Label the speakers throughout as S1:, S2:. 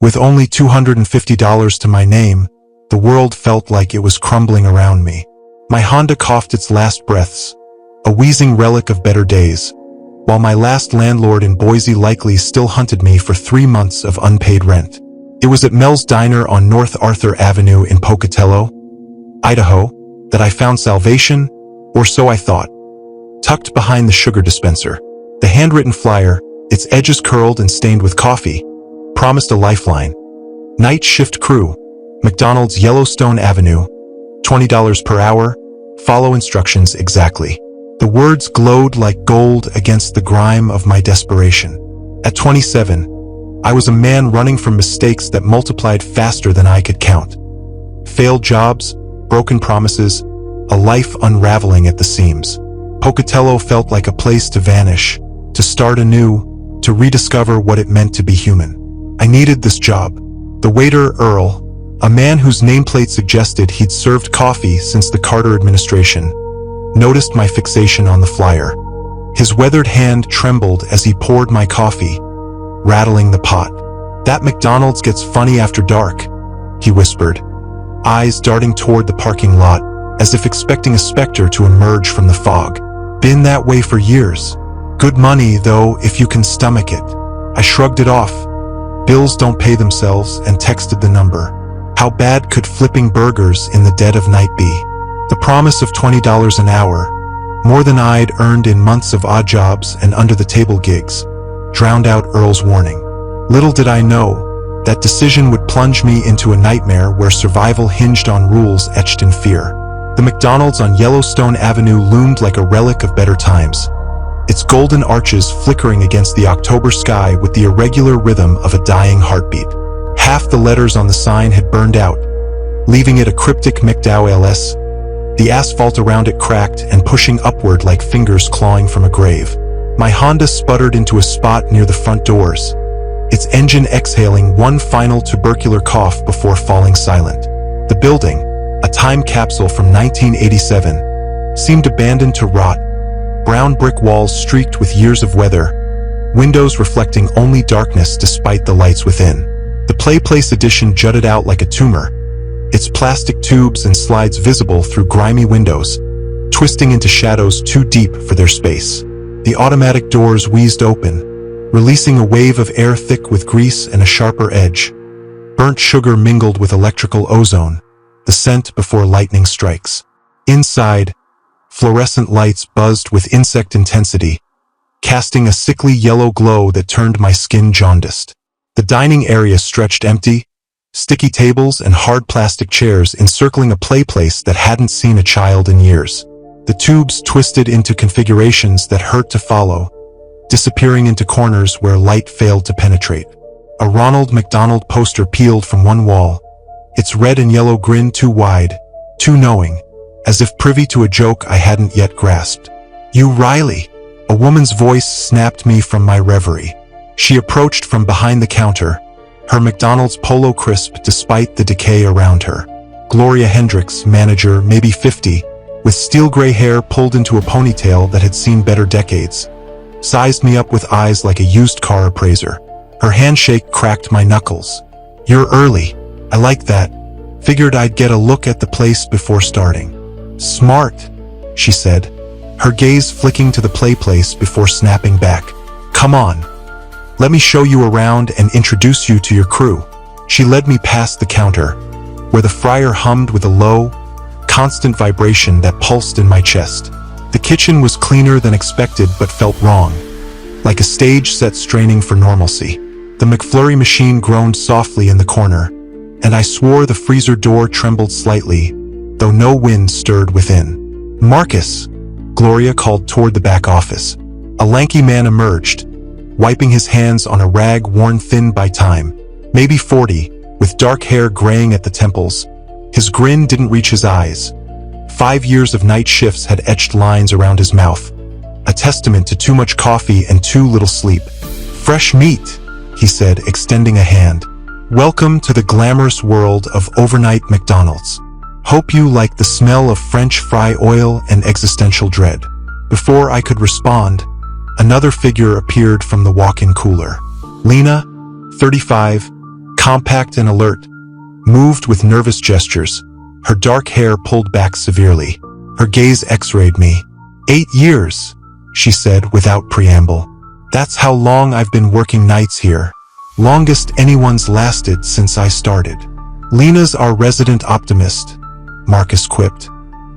S1: With only $250 to my name, the world felt like it was crumbling around me. My Honda coughed its last breaths, a wheezing relic of better days, while my last landlord in Boise likely still hunted me for 3 months of unpaid rent. It was at Mel's Diner on North Arthur Avenue in Pocatello, Idaho, that I found salvation, or so I thought. Tucked behind the sugar dispenser, the handwritten flyer, its edges curled and stained with coffee, promised a lifeline. Night shift crew, McDonald's Yellowstone Avenue, $20 per hour, follow instructions exactly. The words glowed like gold against the grime of my desperation. At 27, I was a man running from mistakes that multiplied faster than I could count. Failed jobs, broken promises, a life unraveling at the seams. Pocatello felt like a place to vanish, to start anew, to rediscover what it meant to be human. I needed this job. The waiter, Earl, a man whose nameplate suggested he'd served coffee since the Carter administration, noticed my fixation on the flyer. His weathered hand trembled as he poured my coffee, rattling the pot. "That McDonald's gets funny after dark," he whispered, eyes darting toward the parking lot, as if expecting a specter to emerge from the fog. "Been that way for years. Good money, though, if you can stomach it." I shrugged it off. Bills don't pay themselves, and texted the number. How bad could flipping burgers in the dead of night be? The promise of $20 an hour, more than I'd earned in months of odd jobs and under-the-table gigs, drowned out Earl's warning. Little did I know, that decision would plunge me into a nightmare where survival hinged on rules etched in fear. The McDonald's on Yellowstone Avenue loomed like a relic of better times, its golden arches flickering against the October sky with the irregular rhythm of a dying heartbeat. Half the letters on the sign had burned out, leaving it a cryptic McDowell's. The asphalt around it cracked and pushing upward like fingers clawing from a grave. My Honda sputtered into a spot near the front doors, its engine exhaling one final tubercular cough before falling silent. The building, a time capsule from 1987, seemed abandoned to rot, brown brick walls streaked with years of weather, windows reflecting only darkness despite the lights within. The Play Place addition jutted out like a tumor, its plastic tubes and slides visible through grimy windows, twisting into shadows too deep for their space. The automatic doors wheezed open, releasing a wave of air thick with grease and a sharper edge. Burnt sugar mingled with electrical ozone, the scent before lightning strikes. Inside, fluorescent lights buzzed with insect intensity, casting a sickly yellow glow that turned my skin jaundiced. The dining area stretched empty, sticky tables and hard plastic chairs encircling a play place that hadn't seen a child in years. The tubes twisted into configurations that hurt to follow, disappearing into corners where light failed to penetrate. A Ronald McDonald poster peeled from one wall, its red and yellow grin too wide, too knowing, as if privy to a joke I hadn't yet grasped. "You Riley!" A woman's voice snapped me from my reverie. She approached from behind the counter, her McDonald's polo crisp despite the decay around her. Gloria Hendricks, manager, maybe 50, with steel gray hair pulled into a ponytail that had seen better decades, sized me up with eyes like a used car appraiser. Her handshake cracked my knuckles. "You're early. I like that. Figured I'd get a look at the place before starting." "Smart," she said, her gaze flicking to the play place before snapping back. "Come on. Let me show you around and introduce you to your crew." She led me past the counter, where the fryer hummed with a low, constant vibration that pulsed in my chest. The kitchen was cleaner than expected but felt wrong, like a stage set straining for normalcy. The McFlurry machine groaned softly in the corner, and I swore the freezer door trembled slightly, though no wind stirred within. "Marcus," Gloria called toward the back office. A lanky man emerged, wiping his hands on a rag worn thin by time, maybe 40, with dark hair graying at the temples. His grin didn't reach his eyes. 5 years of night shifts had etched lines around his mouth, a testament to too much coffee and too little sleep. "Fresh meat," he said, extending a hand. "Welcome to the glamorous world of overnight McDonald's. Hope you like the smell of French fry oil and existential dread." Before I could respond, another figure appeared from the walk-in cooler. Lena, 35, compact and alert, moved with nervous gestures, her dark hair pulled back severely. Her gaze x-rayed me. 8 years, she said without preamble. That's how long I've been working nights here. Longest anyone's lasted since I started. Lena's our resident optimist, Marcus quipped,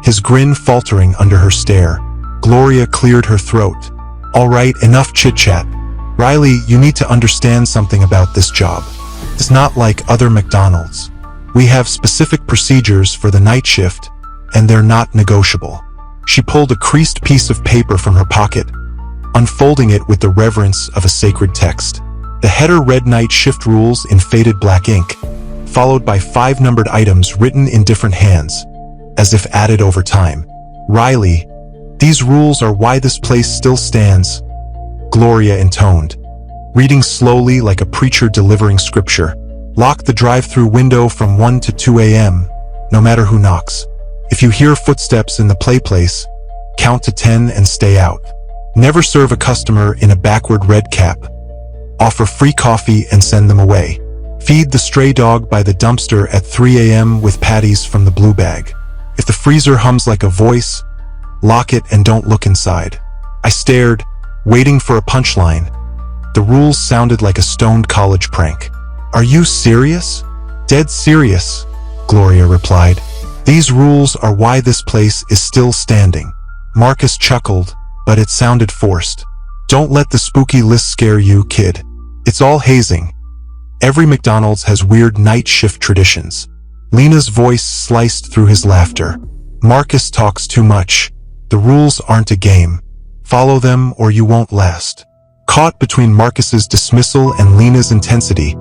S1: his grin faltering under her stare. Gloria cleared her throat. All right, enough chit-chat. Riley, you need to understand something about this job. It's not like other McDonald's. We have specific procedures for the night shift, and they're not negotiable. She pulled a creased piece of paper from her pocket, unfolding it with the reverence of a sacred text. The header read night shift rules in faded black ink, followed by 5 numbered items written in different hands, as if added over time. Riley, these rules are why this place still stands, Gloria intoned, reading slowly like a preacher delivering scripture. Lock the drive-thru window from 1 to 2 a.m., no matter who knocks. If you hear footsteps in the place, count to 10 and stay out. Never serve a customer in a backward red cap. Offer free coffee and send them away. Feed the stray dog by the dumpster at 3 a.m. with patties from the blue bag. If the freezer hums like a voice, lock it and don't look inside. I stared, waiting for a punchline. The rules sounded like a stoned college prank. Are you serious? Dead serious, Gloria replied. These rules are why this place is still standing. Marcus chuckled, but it sounded forced. Don't let the spooky list scare you, kid. It's all hazing. Every McDonald's has weird night shift traditions. Lena's voice sliced through his laughter. Marcus talks too much. The rules aren't a game. Follow them or you won't last. Caught between Marcus's dismissal and Lena's intensity,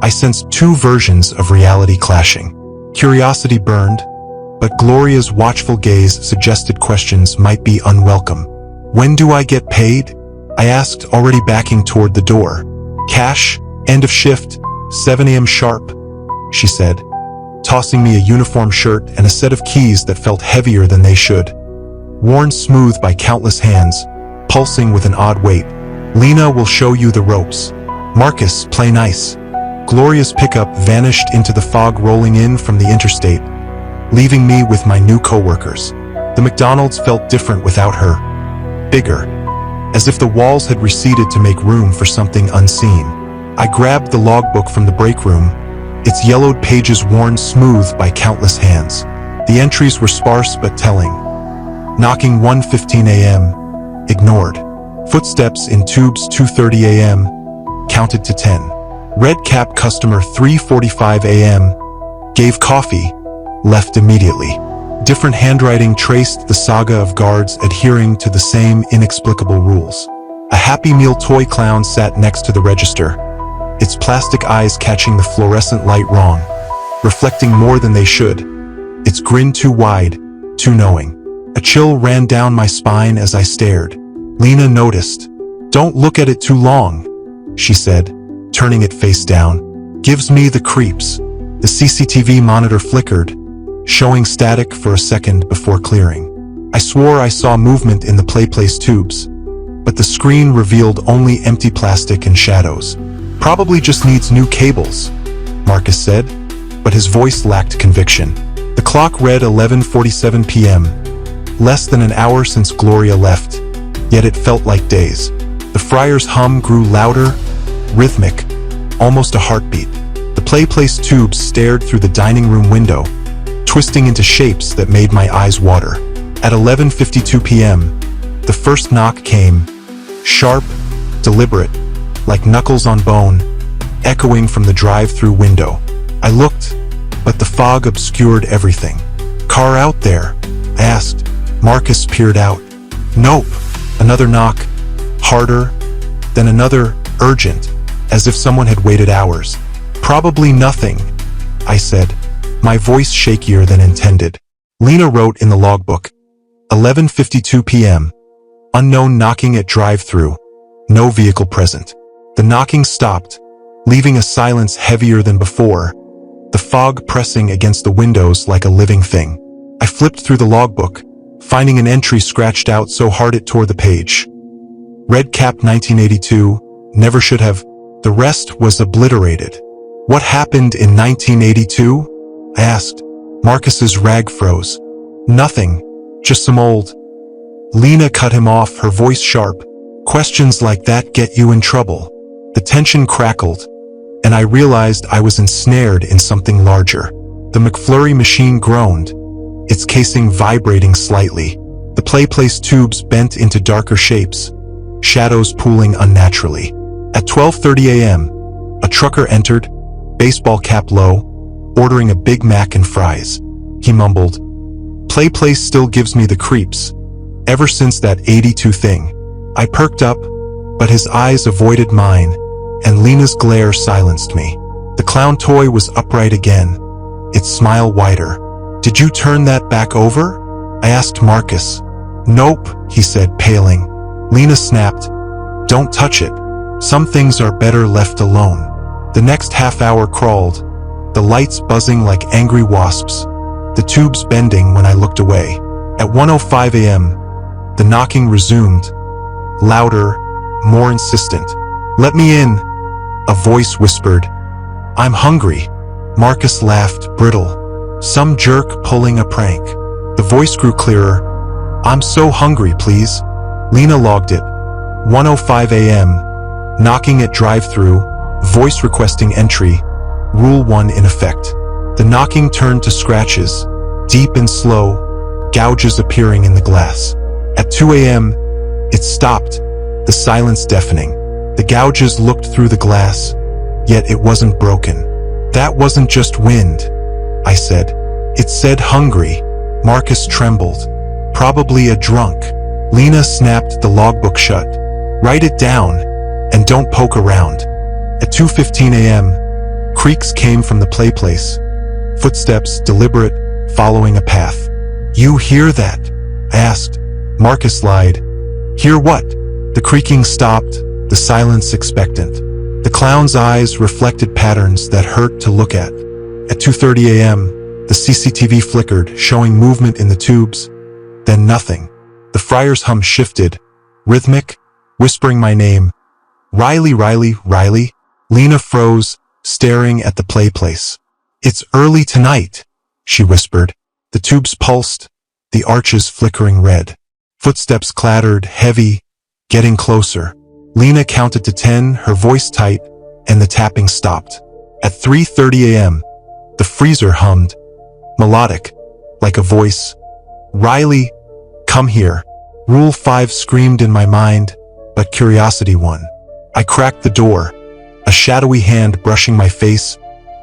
S1: I sensed 2 versions of reality clashing. Curiosity burned, but Gloria's watchful gaze suggested questions might be unwelcome. When do I get paid? I asked, already backing toward the door. Cash, end of shift, 7 a.m. sharp, she said, tossing me a uniform shirt and a set of keys that felt heavier than they should. Worn smooth by countless hands, pulsing with an odd weight. Lena will show you the ropes. Marcus, play nice. Gloria's pickup vanished into the fog rolling in from the interstate, leaving me with my new coworkers. The McDonald's felt different without her. Bigger, as if the walls had receded to make room for something unseen. I grabbed the logbook from the break room, its yellowed pages worn smooth by countless hands. The entries were sparse but telling. Knocking 1:15 a.m., ignored. Footsteps in tubes 2:30 a.m., counted to 10. Red cap customer 3:45 a.m., gave coffee, left immediately. Different handwriting traced the saga of guards adhering to the same inexplicable rules. A Happy Meal toy clown sat next to the register, its plastic eyes catching the fluorescent light wrong, reflecting more than they should, its grin too wide, too knowing. A chill ran down my spine as I stared. Lena noticed. Don't look at it too long, she said, turning it face down. Gives me the creeps. The CCTV monitor flickered, showing static for a second before clearing. I swore I saw movement in the place tubes, but the screen revealed only empty plastic and shadows. Probably just needs new cables, Marcus said, but his voice lacked conviction. The clock read 11:47 p.m., less than an hour since Gloria left, yet it felt like days. The fryer's hum grew louder, rhythmic, almost a heartbeat. The place tubes stared through the dining room window, twisting into shapes that made my eyes water. At 11:52 p.m., the first knock came, sharp, deliberate, like knuckles on bone, echoing from the drive-thru window. I looked, but the fog obscured everything. Car out there? I asked. Marcus peered out. Nope. Another knock, harder, then another, urgent, as if someone had waited hours. Probably nothing, I said, my voice shakier than intended. Lena wrote in the logbook, 11:52 p.m., unknown knocking at drive-thru, no vehicle present. The knocking stopped, leaving a silence heavier than before, the fog pressing against the windows like a living thing. I flipped through the logbook, finding an entry scratched out so hard it tore the page. Red cap 1982, never should have. The rest was obliterated. What happened in 1982? I asked. Marcus's rag froze. Nothing, just some old. Lena cut him off, her voice sharp. Questions like that get you in trouble. The tension crackled, and I realized I was ensnared in something larger. The McFlurry machine groaned, its casing vibrating slightly. The PlayPlace tubes bent into darker shapes, shadows pooling unnaturally. At 12:30 a.m., a trucker entered, baseball cap low, ordering a Big Mac and fries. He mumbled, "PlayPlace still gives me the creeps. Ever since that 82 thing." I perked up, but his eyes avoided mine, and Lena's glare silenced me. The clown toy was upright again, its smile wider. "Did you turn that back over?" I asked Marcus. "Nope," he said, paling. Lena snapped, "Don't touch it. Some things are better left alone." The next half hour crawled, the lights buzzing like angry wasps, the tubes bending when I looked away. At 1:05 a.m., the knocking resumed, louder, more insistent. "Let me in," a voice whispered. "I'm hungry." Marcus laughed, brittle. Some jerk pulling a prank. The voice grew clearer. "I'm so hungry, please." Lena logged it. 1:05 a.m., knocking at drive-thru, voice requesting entry, Rule 1 in effect. The knocking turned to scratches, deep and slow, gouges appearing in the glass. At 2 a.m., it stopped, the silence deafening. The gouges looked through the glass, yet it wasn't broken. "That wasn't just wind," I said. "It said hungry." Marcus trembled. "Probably a drunk." Lena snapped the logbook shut. "Write it down, and don't poke around." At 2:15 a.m., creaks came from the PlayPlace. Footsteps, deliberate, following a path. "You hear that?" I asked. Marcus lied. "Hear what?" The creaking stopped, the silence expectant. The clown's eyes reflected patterns that hurt to look at. At 2:30 a.m., the CCTV flickered, showing movement in the tubes. Then nothing. The fryer's hum shifted, rhythmic, whispering my name. "Riley, Riley, Riley." Lena froze, staring at the PlayPlace. "It's early tonight," she whispered. The tubes pulsed, the arches flickering red. Footsteps clattered, heavy, getting closer. Lena counted to 10, her voice tight, and the tapping stopped. At 3:30 a.m., the freezer hummed, melodic, like a voice. "Riley, come here." Rule 5 screamed in my mind, but curiosity won. I cracked the door, a shadowy hand brushing my face,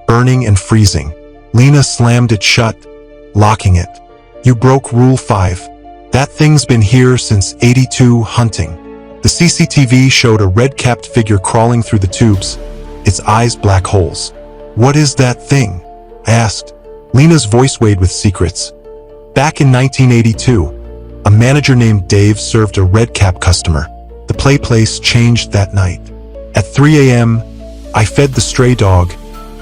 S1: burning and freezing. Lena slammed it shut, locking it. "You broke Rule 5. That thing's been here since 82, hunting." The CCTV showed a red-capped figure crawling through the tubes, its eyes black holes. "What is that thing?" I asked. Lena's voice weighed with secrets. Back in 1982, a manager named Dave served a red-cap customer. The PlayPlace changed that night. At 3 a.m., I fed the stray dog,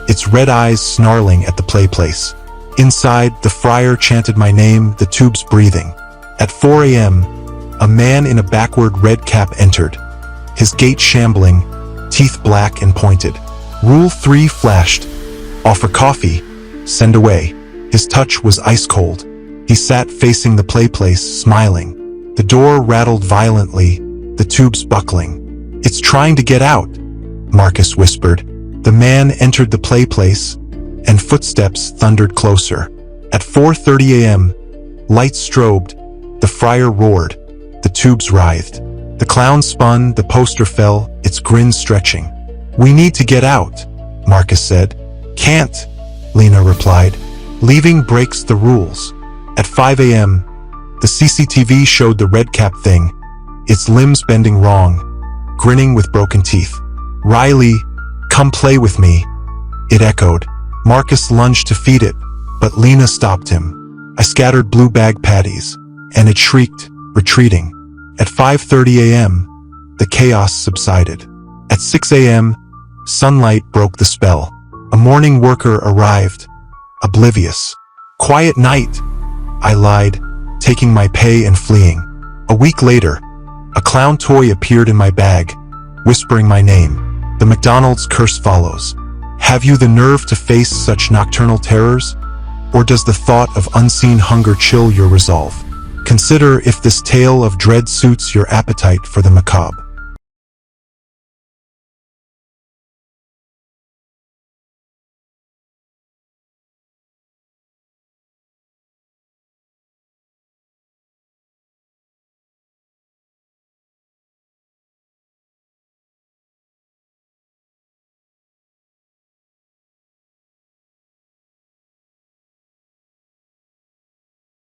S1: its red eyes snarling at the PlayPlace. Inside, the fryer chanted my name, the tubes breathing. At 4 a.m., a man in a backward red cap entered, his gait shambling, teeth black and pointed. Rule 3 flashed. "Offer coffee, send away." His touch was ice cold. He sat facing the PlayPlace, smiling. The door rattled violently, the tubes buckling. "It's trying to get out," Marcus whispered. The man entered the PlayPlace, and footsteps thundered closer. At 4:30 a.m., lights strobed, the fryer roared, the tubes writhed. The clown spun, the poster fell, its grin stretching. "We need to get out," Marcus said. "Can't," Lena replied. "Leaving breaks the rules." At 5 a.m., the CCTV showed the red cap thing, its limbs bending wrong, grinning with broken teeth. "Riley, come play with me," it echoed. Marcus lunged to feed it, but Lena stopped him. I scattered blue bag patties, and it shrieked, retreating. At 5:30 a.m., the chaos subsided. At 6 a.m., sunlight broke the spell. A morning worker arrived, oblivious. "Quiet night," I lied, taking my pay and fleeing. A week later, a clown toy appeared in my bag, whispering my name. The McDonald's curse follows. Have you the nerve to face such nocturnal terrors? Or does the thought of unseen hunger chill your resolve? Consider if this tale of dread suits your appetite for the macabre.